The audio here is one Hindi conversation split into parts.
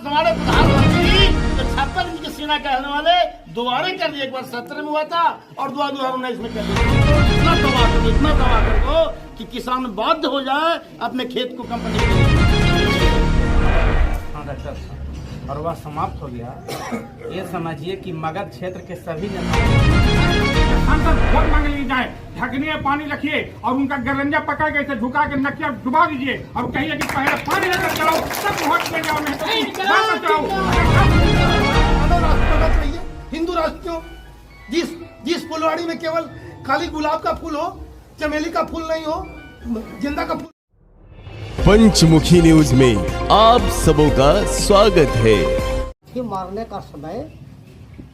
हमारे प्रधानमंत्री 76 इंच की सेना कहने वाले दोबारा कर दिया। एक बार 17 में हुआ था और 2019 में कर दिया। इतना तबाह कर दो कि किसान बाध्य हो जाए अपने खेत को कंपनी हाँ डॉक्टर साहब, और वह समाप्त हो गया। ये समझिए कि मगध क्षेत्र के सभी सांसद वोट मांग ली जाए, ढकनिए पानी रखिए और उनका गरंजा पकड़ के इसे झुका के नकिया डुबा दीजिए और कहिए कि पहले पानी लेकर चलाओ तब वोट में जाओ, नहीं तो बात रहिए। हिंदू राष्ट्र क्यों? जिस फुलवाड़ी में केवल खाली गुलाब का फूल हो, चमेली का फूल नहीं हो, गेंदा का फूल। पंचमुखी न्यूज में आप सबों का स्वागत है। मारने का समय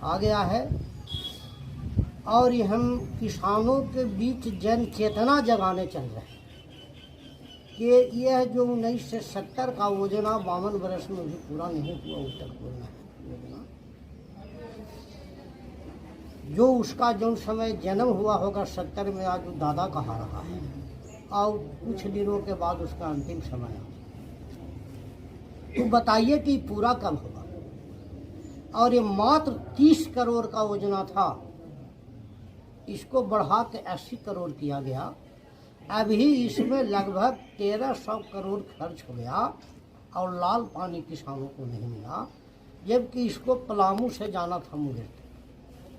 आ गया है और ये हम किसानों के बीच जन चेतना जगाने चल रहे हैं कि यह जो 19 से 70 का योजना 52 वर्ष में भी पूरा नहीं हुआ उत्तर पूर्ण योजना, जो उसका जो समय जन्म हुआ होगा 70 में, आज वो दादा कहा रहा है और कुछ दिनों के बाद उसका अंतिम समय आ। तो बताइए कि पूरा कब होगा? और ये मात्र 30 करोड़ का योजना था, इसको बढ़ा के 80 करोड़ किया गया। अभी इसमें लगभग 1300 करोड़ खर्च हो गया और लाल पानी किसानों को नहीं मिला, जबकि इसको पलामू से जाना था मुझे,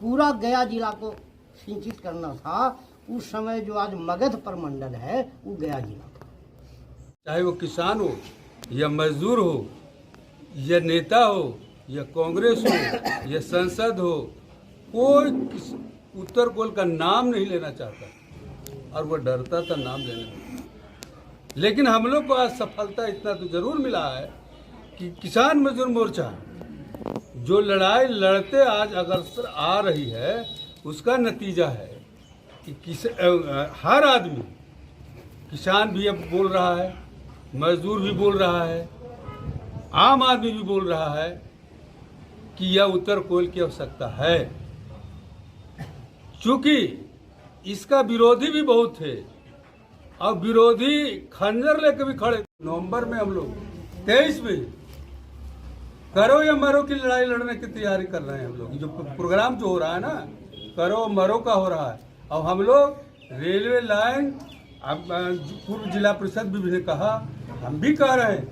पूरा गया जिला को सिंचित करना था। उस समय जो आज मगध प्रमंडल है वो गया जिला था। चाहे वो किसान हो या मजदूर हो या नेता हो या कांग्रेस हो या संसद हो, कोई उत्तर कोल का नाम नहीं लेना चाहता और वो डरता था नाम लेने में। लेकिन हम लोग को आज सफलता इतना तो जरूर मिला है कि किसान मजदूर मोर्चा जो लड़ाई लड़ते आज अग्रसर आ रही है, उसका नतीजा है कि हर आदमी, किसान भी अब बोल रहा है, मजदूर भी बोल रहा है, आम आदमी भी बोल रहा है कि यह उत्तर कोयल की आवश्यकता है। चूंकि इसका विरोधी भी बहुत थे और विरोधी खंजर लेकर भी खड़े। नवंबर में हम लोग 23 में करो या मरो की लड़ाई लड़ने की तैयारी कर रहे हैं। हम लोग जो प्रोग्राम जो हो रहा है ना, करो मरो का हो रहा है। और हम लोग रेलवे लाइन, अब पूर्व जिला परिषद भी ने कहा, हम भी कह रहे हैं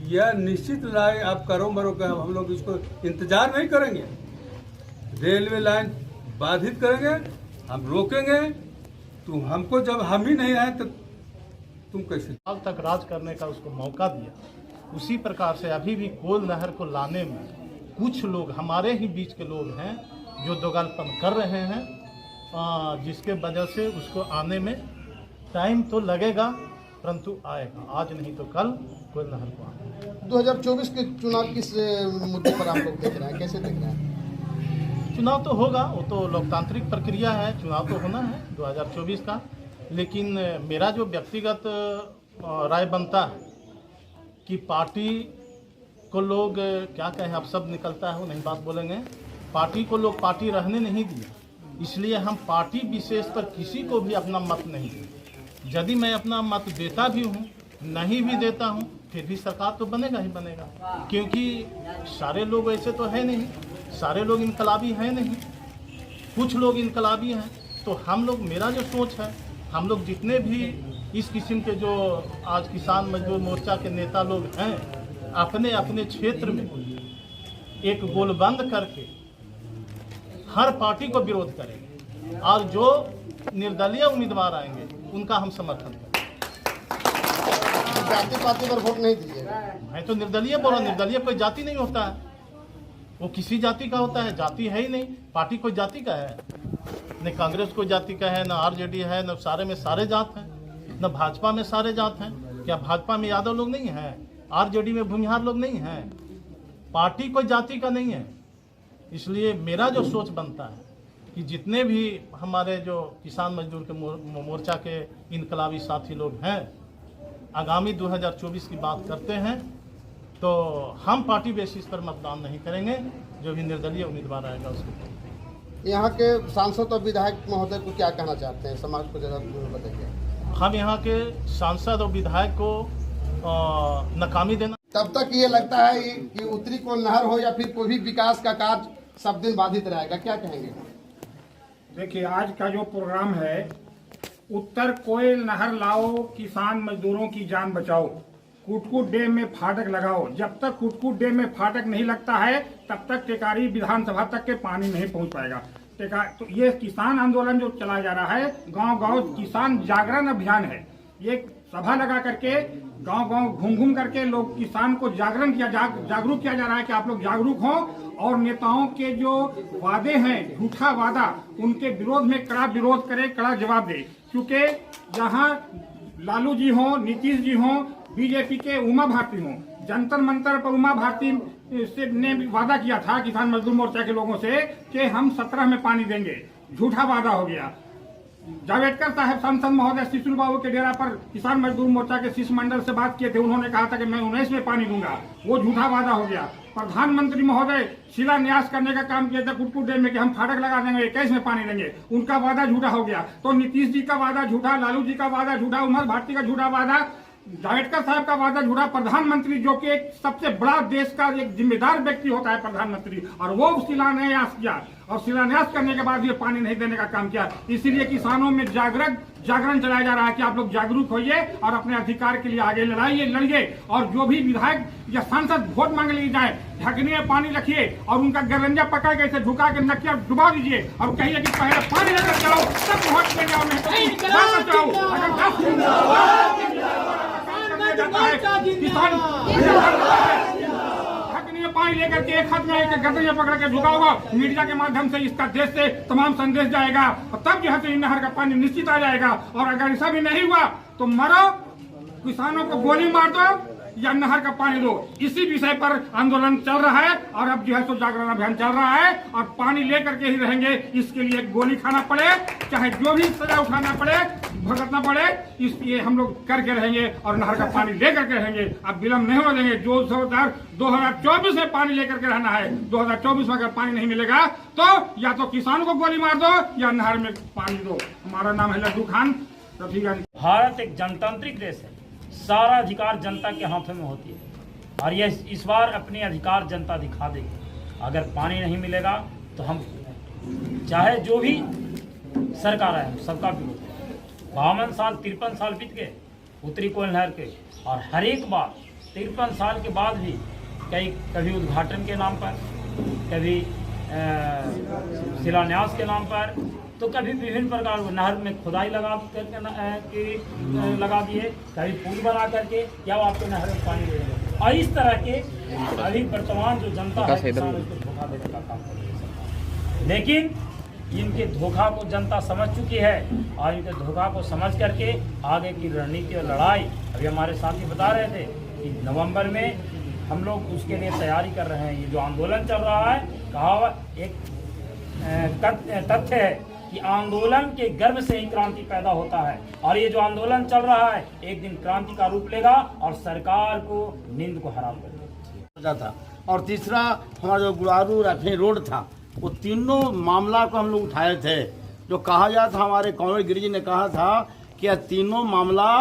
यह निश्चित लड़ाई आप करो मरो का, हम लोग इसको इंतजार नहीं करेंगे। रेलवे लाइन बाधित करेंगे, हम रोकेंगे। तुम हमको जब हम ही नहीं आए तो तुम कैसे? साल तक राज करने का उसको मौका दिया। उसी प्रकार से अभी भी कोल नहर को लाने में कुछ लोग, हमारे ही बीच के लोग हैं जो दोगलपन कर रहे हैं, जिसके वजह से उसको आने में टाइम तो लगेगा, परंतु आएगा। आज नहीं तो कल कोल नहर को आएगा। 2024 के चुनाव किस मुद्दे पर आप लोग देख रहे हैं, कैसे देख रहे हैं? चुनाव तो होगा, वो तो लोकतांत्रिक प्रक्रिया है, चुनाव तो होना है 2024 का। लेकिन मेरा जो व्यक्तिगत राय बनता है कि पार्टी को लोग क्या कहें, अब सब निकलता है वो नहीं बात बोलेंगे। पार्टी को लोग पार्टी रहने नहीं दिया, इसलिए हम पार्टी विशेष पर किसी को भी अपना मत नहीं दें। यदि मैं अपना मत देता भी हूँ, नहीं भी देता हूँ, फिर भी सरकार तो बनेगा ही बनेगा, क्योंकि सारे लोग ऐसे तो है नहीं, सारे लोग इनकलाबी हैं नहीं, कुछ लोग इनकलाबी हैं। तो हम लोग, मेरा जो सोच है, हम लोग जितने भी इस किस्म के जो आज किसान मजदूर मोर्चा के नेता लोग हैं, अपने अपने क्षेत्र में एक गोलबंद करके हर पार्टी को विरोध करेंगे और जो निर्दलीय उम्मीदवार आएंगे उनका हम समर्थन करेंगे। जाति पाति पर वोट नहीं दीजिएगा। मैं तो निर्दलीय बोला, निर्दलीय कोई जाति नहीं होता है, वो किसी जाति का होता है, जाति है ही नहीं। पार्टी कोई जाति का है, न कांग्रेस कोई जाति का है, न आरजेडी है, न सारे में सारे जात हैं, न भाजपा में सारे जात हैं। क्या भाजपा में यादव लोग नहीं हैं? आरजेडी में भूमिहार लोग नहीं हैं? पार्टी कोई जाति का नहीं है। इसलिए मेरा जो सोच बनता है कि जितने भी हमारे जो किसान मजदूर के मोर्चा के इनकलाबी साथी लोग हैं, आगामी 2024 की बात करते हैं, तो हम पार्टी बेसिस पर मतदान नहीं करेंगे। जो भी निर्दलीय उम्मीदवार आएगा उसको। यहाँ के सांसद और विधायक महोदय को क्या कहना चाहते हैं, समाज को जरा बताइए। हम यहाँ के सांसद और विधायक को नाकामी देना तब तक ये लगता है कि उत्तरी कोयल नहर हो या फिर कोई भी विकास का कार्य सब दिन बाधित रहेगा, क्या कहेंगे? देखिए, आज का जो प्रोग्राम है, उत्तर कोयल नहर लाओ, किसान मजदूरों की जान बचाओ, कुटकुट डैम में फाटक लगाओ। जब तक कुटकुट डैम में फाटक नहीं लगता है तब तक टेकारी विधानसभा तक के पानी नहीं पहुंच पाएगा। तो ये किसान आंदोलन जो चला जा रहा है, गांव-गांव किसान जागरण अभियान है। ये सभा लगा करके गांव-गांव घूम करके लोग किसान को जागरण किया जागरूक किया जा रहा है कि आप लोग जागरूक हो और नेताओं के जो वादे हैं, झूठा वादा, उनके विरोध में कड़ा विरोध करे, कड़ा जवाब दे। क्योंकि यहाँ लालू जी हो, नीतीश जी हो, बीजेपी के उमा भारती हो, जंतर मंतर पर उमा भारती ने भी वादा किया था किसान मजदूर मोर्चा के लोगों से कि हम 17 में पानी देंगे। झूठा वादा हो गया। जावड़ेकर साहब सांसद महोदय शिशुल बाबू के डेरा पर किसान मजदूर मोर्चा के शिष्टमंडल से बात किए थे, उन्होंने कहा था कि मैं 19 में पानी दूंगा, वो झूठा वादा हो गया। प्रधानमंत्री महोदय शिलान्यास करने का काम किया था कुटकुट डैम में कि हम फाटक लगा देंगे, 21 में पानी देंगे, उनका वादा झूठा हो गया। तो नीतीश जी का वादा झूठा, लालू जी का वादा झूठा, उमा भारती का झूठा वादा, जावड़ेकर साहब का वादा झूठा। प्रधानमंत्री जो कि एक सबसे बड़ा देश का एक जिम्मेदार व्यक्ति होता है प्रधानमंत्री, और वो शिलान्यास किया और शिलान्यास करने के बाद ये पानी नहीं देने का काम किया। इसीलिए किसानों में जागरण चलाया जा रहा है कि आप लोग जागरूक होइए और अपने अधिकार के लिए आगे लड़िए। और जो भी विधायक या सांसद वोट मांग लिए जाए, ढकने में पानी रखिए और उनका गरंजा पकड़ के ऐसे झुका के नकिया डुबा दीजिए और कहिए कि पहले पानी लेकर चलो तब वोट में जाओ, नहीं तो वापस जाओ। पानी लेकर के एक हाथ में एक गर्दन पकड़ के झुका होगा, मीडिया के माध्यम से इसका देश से तमाम संदेश जाएगा और तब जो है नहर का पानी निश्चित आ जाएगा। और अगर ऐसा भी नहीं हुआ तो मरो, किसानों को गोली मार दो या नहर का पानी दो। इसी विषय पर आंदोलन चल रहा है और अब जो है तो जागरण अभियान चल रहा है और पानी लेकर के ही रहेंगे। इसके लिए गोली खाना पड़े, चाहे जो भी सजा उठाना पड़े, भुगतना पड़े, इसलिए हम लोग करके रहेंगे और नहर का पानी लेकर के रहेंगे। अब विलम्ब नहीं हो देंगे। जो 2024 में पानी लेकर के रहना है, 2024 में अगर पानी नहीं मिलेगा तो या तो किसानों को गोली मार दो या नहर में पानी दो। हमारा नाम है लड्डू खान, रफीगंज। भारत एक जनतांत्रिक देश है, सारा अधिकार जनता के हाथों में होती है और यह इस बार अपने अधिकार जनता दिखा देगी। अगर पानी नहीं मिलेगा तो हम चाहे जो भी सरकार है, सबका विरोध। 52 साल 53 साल बीत गए उत्तरी कोयल नहर के, और हर एक बार 53 साल के बाद भी कभी उद्घाटन के नाम पर, कभी शिलान्यास के नाम पर, तो कभी विभिन्न प्रकार नहर में खुदाई लगा दिए, कभी पुल बना करके क्या वो आपके नहर में पानी दे देंगे। और इस तरह के अभी वर्तमान जो जनता है किसान उसको धोखा देने का काम कर रही है। लेकिन इनके धोखा को जनता समझ चुकी है और इनके धोखा को समझ करके आगे की रणनीति और लड़ाई, अभी हमारे साथी बता रहे थे कि नवंबर में हम लोग उसके लिए तैयारी कर रहे हैं। ये जो आंदोलन चल रहा है, कहा एक तथ्य है कि आंदोलन के गर्भ से ही क्रांति पैदा होता है और ये जो आंदोलन चल रहा है एक दिन क्रांति का रूप लेगा और सरकार को नींद को हराम कर था। और तीसरा हमारा जो गुड़ारू राफेल रोड था, वो तीनों मामला को हम लोग उठाए थे। जो कहा जाता था, हमारे कॉमरेड गिरी जी ने कहा था कि यह तीनों मामला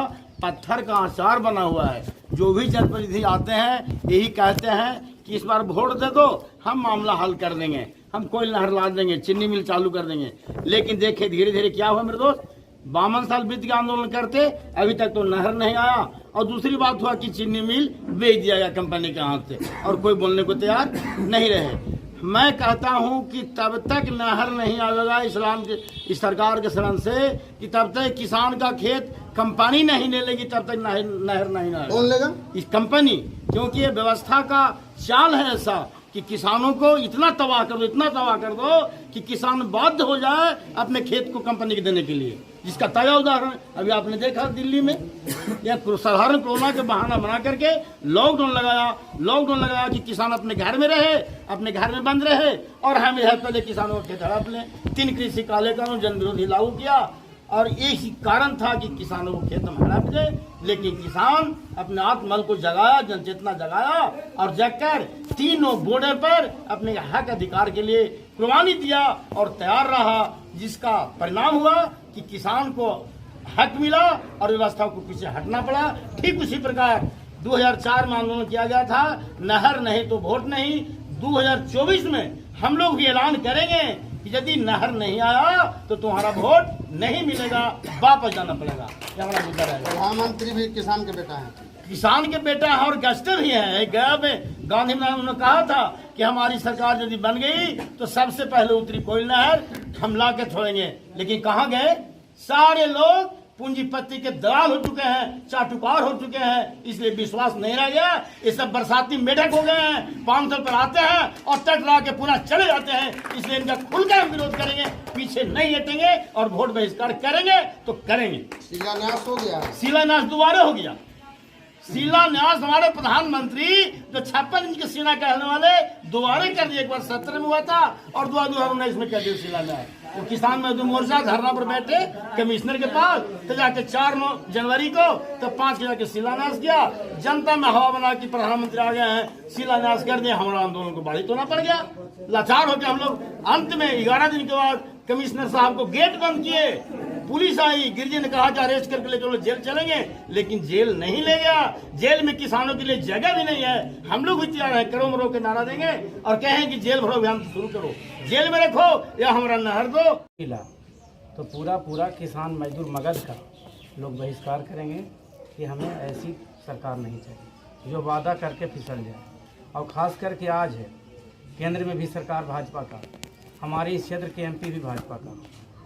पत्थर का आचार बना हुआ है। जो भी जनप्रतिनिधि आते हैं यही कहते हैं कि इस बार वोट दे दो, हम मामला हल कर देंगे, हम कोयल नहर ला देंगे, चीनी मिल चालू कर देंगे। लेकिन देखिए धीरे धीरे क्या हुआ मेरे दोस्त, 52 साल बीत के आंदोलन करते, अभी तक तो नहर नहीं आया। और दूसरी बात हुआ कि चीनी मिल बेच दिया गया कंपनी के हाथ से और कोई बोलने को तैयार नहीं रहे। मैं कहता हूं कि तब तक नहर नहीं आएगा इस सरकार के शरण से, कि तब तक किसान का खेत कंपनी नहीं ले लेगी, तब तक नहर नहीं आएगा। कौन लेगा? इस कंपनी, क्योंकि ये व्यवस्था का चाल है ऐसा कि किसानों को इतना तबाह कर दो कि किसान बाध्य हो जाए अपने खेत को कंपनी के देने के लिए। जिसका ताजा उदाहरण अभी आपने देखा दिल्ली में, यह साधारण कोरोना के बहाना बना करके लॉकडाउन लगाया कि किसान अपने घर में रहे, अपने घर में बंद रहे और हम यह पहले किसानों को खेत हड़प लें। 3 कृषि काले कानून जन विरोधी लागू किया और यही कारण था कि किसानों को खेत में हड़प दे। लेकिन किसान अपने आत्मबल को जगाया, जनचेतना जगाया और जगकर तीनों बॉर्डर पर अपने हक अधिकार के लिए कुर्बानी दिया और तैयार रहा, जिसका परिणाम हुआ कि किसान को हक मिला और व्यवस्था को पीछे हटना पड़ा। ठीक उसी प्रकार 2004 में आंदोलन किया गया था, नहर नहीं तो वोट नहीं। 2024 में हम लोग भी ऐलान करेंगे कि यदि नहर नहीं आया तो तुम्हारा वोट नहीं मिलेगा, वापस जाना पड़ेगा। ये हमारा मुद्दा रहेगा। प्रधानमंत्री भी किसान के बेटा है, किसान के बेटा है और गश्ते भी हैं। गया में गांधी मैदान उन्होंने कहा था कि हमारी सरकार यदि बन गई तो सबसे पहले उत्तरी कोयल नहर हम ला के छोड़ेंगे। लेकिन कहाँ गए? सारे लोग पूंजीपति के दलाल हो चुके हैं, चाटुकार हो चुके हैं, इसलिए विश्वास नहीं रह गया। ये सब बरसाती मेढक हो गए हैं, 500 पर आते हैं और तट ला के पुनः चले जाते हैं। इसलिए इनका खुलकर हम विरोध करेंगे, पीछे नहीं हटेंगे और वोट बहिष्कार करेंगे तो करेंगे। शिलान्यास हो गया, शिलान्यास दोबारा हो गया। शिलान्यास हमारे प्रधानमंत्री जो 56 इंच के सीना कहने वाले दोबारा कर दिए। एक बार 17 में हुआ था और 2019 में कर दिया शिलान्यास। वो किसान मजदूर मोर्चा धरना पर बैठे कमिश्नर के पास, तो जाके 4 जनवरी को तो 5 के जाके शिलान्यास किया। जनता में हवा बना कि प्रधानमंत्री आ गए हैं, शिलान्यास कर दिया। हमारा आंदोलन को बाधित होना पड़ गया। लाचार होकर हम लोग अंत में 11 दिन के बाद कमिश्नर साहब को गेट बंद किए। पुलिस आई, गिरजी ने कहा कि अरेस्ट करके ले चलो, जेल चलेंगे, लेकिन जेल नहीं ले गया। जेल में किसानों के लिए जगह भी नहीं है। हम लोग भी तैयार हैं, करो मरो के नारा देंगे और कहें कि जेल भरो अभियान शुरू करो, जेल में रखो या हमारा नहर दो। तो पूरा किसान मजदूर मगध का लोग बहिष्कार करेंगे कि हमें ऐसी सरकार नहीं चाहिए जो वादा करके फिसल जाए। और खास करके आज है केंद्र में भी सरकार भाजपा का, हमारे इस क्षेत्र के MP भी भाजपा का,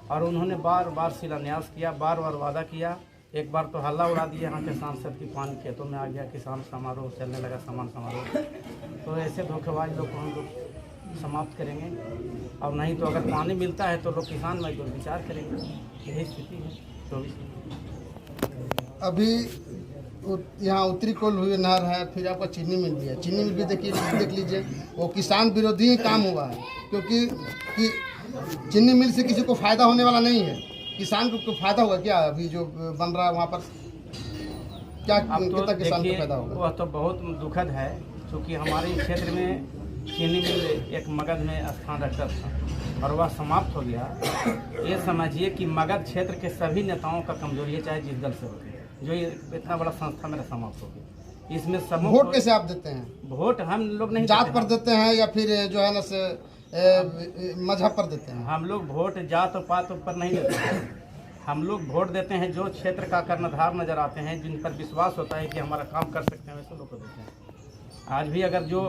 और उन्होंने बार बार शिलान्यास किया, बार बार वादा किया। एक बार तो हल्ला उड़ा दिया यहाँ के सांसद की, पानी खेतों में आ गया, किसान समारोह चलने लगा, सामान समारोह। तो ऐसे धोखेबाज लोग को हम लोग समाप्त करेंगे। और नहीं तो अगर पानी मिलता है तो लोग किसान मजदूर विचार करेंगे। यही स्थिति है 24। अभी यहाँ उत्तरी कोल हुई नहर है, फिर आपका चीनी मिल भी है। चीनी मिल भी देख लीजिए, वो किसान विरोधी ही काम हुआ है, क्योंकि चीनी मिल से किसी को फायदा होने वाला नहीं है। किसान को फायदा होगा क्या? अभी जो बन रहा है वहाँ पर क्या कितना किसान को फायदा होगा? वह तो बहुत दुखद है, क्योंकि हमारे क्षेत्र में चीनी मिल एक मगध में स्थान रखता था और वह समाप्त हो गया। ये समझिए कि मगध क्षेत्र के सभी नेताओं का कमजोरी है, चाहे जिस दल से होती है, जो ये इतना बड़ा संस्था मेरा समाप्त हो गया। इसमें सब वोट कैसे आप देते हैं? वोट हम लोग नहीं जात पर देते हैं या फिर जो है ना से मजहब पर देते हैं? हम लोग वोट जात और पात पर नहीं देते हैं। हम लोग वोट देते हैं जो क्षेत्र का कर्णधार नजर आते हैं, जिन पर विश्वास होता है कि हमारा काम कर सकते हैं, वैसे लोग को देते हैं। आज भी अगर जो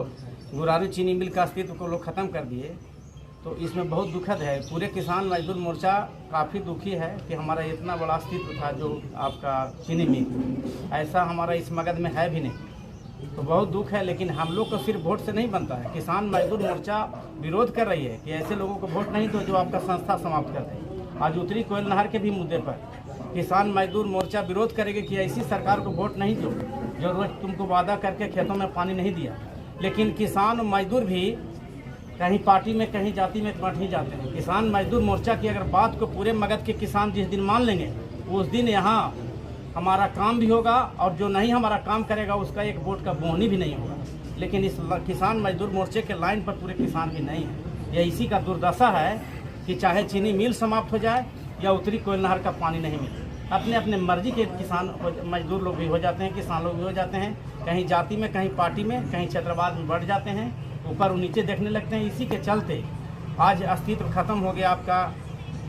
गुरारू चीनी मिल का अस्तित्व को लोग ख़त्म कर दिए तो इसमें बहुत दुखद है। पूरे किसान मजदूर मोर्चा काफ़ी दुखी है कि हमारा इतना बड़ा अस्तित्व था जो आपका चीनी मिल, ऐसा हमारा इस मगध में है भी नहीं। तो बहुत दुख है, लेकिन हम लोग को सिर्फ वोट से नहीं बनता है। किसान मजदूर मोर्चा विरोध कर रही है कि ऐसे लोगों को वोट नहीं दो जो आपका संस्था समाप्त कर दे। आज उत्तरी कोयल नहर के भी मुद्दे पर किसान मजदूर मोर्चा विरोध करेगी कि ऐसी सरकार को वोट नहीं दो जो रोज तुमको वादा करके खेतों में पानी नहीं दिया। लेकिन किसान और मजदूर भी कहीं पार्टी में कहीं जाति में बंट ही जाते हैं। किसान मजदूर मोर्चा की अगर बात को पूरे मगध के किसान जिस दिन मान लेंगे, उस दिन यहाँ हमारा काम भी होगा और जो नहीं हमारा काम करेगा उसका एक वोट का बोहनी भी नहीं होगा। लेकिन इस किसान मजदूर मोर्चे के लाइन पर पूरे किसान भी नहीं है। यह इसी का दुर्दशा है कि चाहे चीनी मिल समाप्त हो जाए या उत्तरी कोयल नहर का पानी नहीं मिले, अपने अपने मर्जी के किसान मजदूर लोग भी हो जाते हैं, किसान लोग भी हो जाते हैं, कहीं जाति में, कहीं पार्टी में, कहीं क्षेत्रवाद में बढ़ जाते हैं, ऊपर नीचे देखने लगते हैं। इसी के चलते आज अस्तित्व खत्म हो गया आपका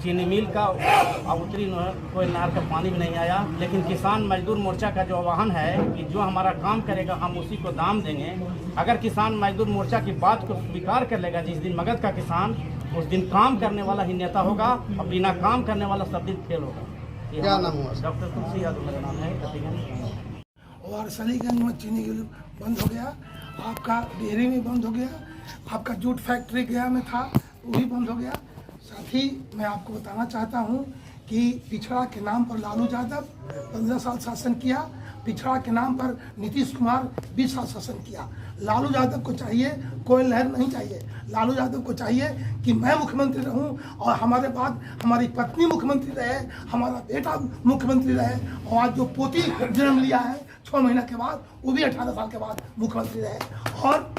चीनी मिल का, और उत्तरी कोयल नहर का पानी भी नहीं आया। लेकिन किसान मजदूर मोर्चा का जो आह्वान है कि जो हमारा काम करेगा हम उसी को दाम देंगे। अगर किसान मजदूर मोर्चा की बात को स्वीकार कर लेगा, जिस दिन मगध का किसान, उस दिन काम करने वाला ही नेता होगा और बिना काम करने वाला सब दिन फेल होगा। क्या नाम हुआ? डॉक्टर तुलसी यादव मेरा नाम है। और सलीगंज में चीनी मिल बंद हो गया, आपका डेयरी में बंद हो गया, आपका जूट फैक्ट्री गया में था वो भी बंद हो गया। साथ ही मैं आपको बताना चाहता हूँ कि पिछड़ा के नाम पर लालू यादव 15 साल शासन किया, पिछड़ा के नाम पर नीतीश कुमार 20 साल शासन किया। लालू यादव को चाहिए कोयल नहर नहीं चाहिए। लालू यादव को चाहिए कि मैं मुख्यमंत्री रहूं और हमारे बाद हमारी पत्नी मुख्यमंत्री रहे, हमारा बेटा मुख्यमंत्री रहे, और आज जो पोती जन्म लिया है 6 महीना के बाद, वो भी 18 साल के बाद मुख्यमंत्री रहे। और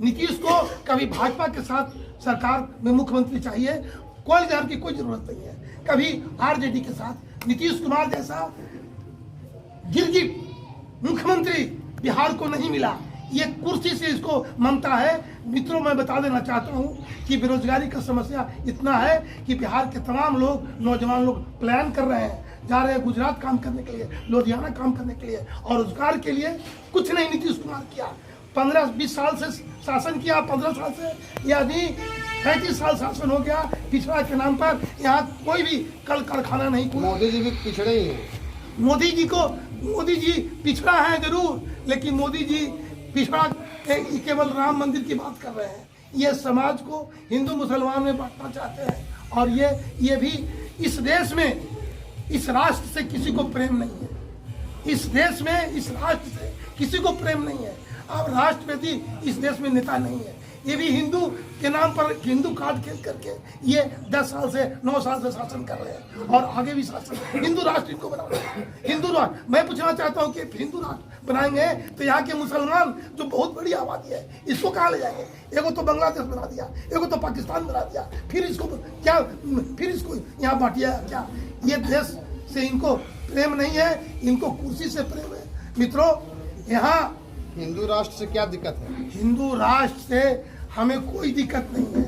नीतीश को कभी भाजपा के साथ सरकार में मुख्यमंत्री चाहिए, कोयल नहर की कोई जरूरत नहीं है। कभी आरजेडी के साथ नीतीश कुमार जैसा गिरगिट मुख्यमंत्री बिहार को नहीं मिला, ये कुर्सी से इसको ममता है। मित्रों, मैं बता देना चाहता हूँ कि बेरोजगारी का समस्या इतना है कि बिहार के तमाम लोग, नौजवान लोग प्लान कर रहे हैं, जा रहे हैं गुजरात काम करने के लिए, लुधियाना काम करने के लिए, और रोजगार के लिए कुछ नहीं नीतीश कुमार किया। 15-20 साल से शासन किया, 15 साल से, या अभी 35 साल शासन हो गया। पिछड़ा के नाम पर यहाँ कोई भी कल कारखाना नहीं खुला। मोदी जी भी पिछड़े ही हैं। मोदी जी पिछड़ा है जरूर, लेकिन मोदी जी पिछड़ा केवल राम मंदिर की बात कर रहे हैं। ये समाज को हिंदू मुसलमान में बांटना चाहते हैं, और ये भी इस देश में, इस राष्ट्र से किसी को प्रेम नहीं है। इस देश में, इस राष्ट्र से किसी को प्रेम नहीं है। अब राष्ट्रपति इस देश में नेता नहीं है। ये भी हिंदू के नाम पर हिंदू कार्ड खेल करके ये 10 साल से 9 साल से शासन कर रहे हैं, और आगे भी शासन। हिंदू राष्ट्र इनको बनाना है, हिंदू राष्ट्र। मैं पूछना चाहता हूँ कि हिंदू राष्ट्र बनाएंगे तो यहाँ के मुसलमान जो बहुत बड़ी आबादी है, इसको कहाँ ले जाएंगे? एगो तो बांग्लादेश बना दिया, एगो तो पाकिस्तान बना दिया, फिर इसको यहाँ बांटिया क्या? ये देश से इनको प्रेम नहीं है, इनको कुर्सी से प्रेम है। मित्रों, यहाँ हिंदू राष्ट्र से क्या दिक्कत है? हिंदू राष्ट्र से हमें कोई दिक्कत नहीं है।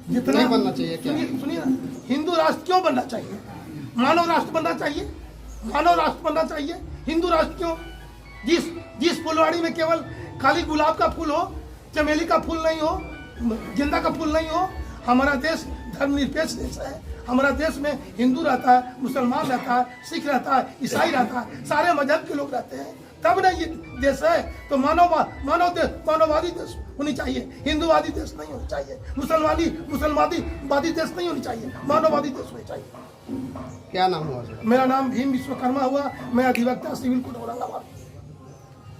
जितना नहीं बनना चाहिए क्या? सुनिए ना, हिंदू राष्ट्र क्यों बनना चाहिए? मानव राष्ट्र बनना चाहिए, मानव राष्ट्र बनना चाहिए। हिंदू राष्ट्र क्यों? जिस फुलवाड़ी में केवल खाली गुलाब का फूल हो, चमेली का फूल नहीं हो, गेंदा का फूल नहीं हो। हमारा देश धर्मनिरपेक्ष देश है। हमारा देश में हिंदू रहता है, मुसलमान रहता है, सिख रहता है, ईसाई रहता है, सारे मजहब के लोग रहते हैं, तब ना ये देश है। तो मानववादी देश होनी चाहिए, हिंदूवादी देश नहीं होनी चाहिए, मुसलमानवादी देश नहीं होनी चाहिए, मानववादी देश होनी चाहिए। क्या नाम हुआ? मेरा नाम भीम विश्वकर्मा हुआ। मैं अधिवक्ता सिविल कोर्ट औरंगाबाद।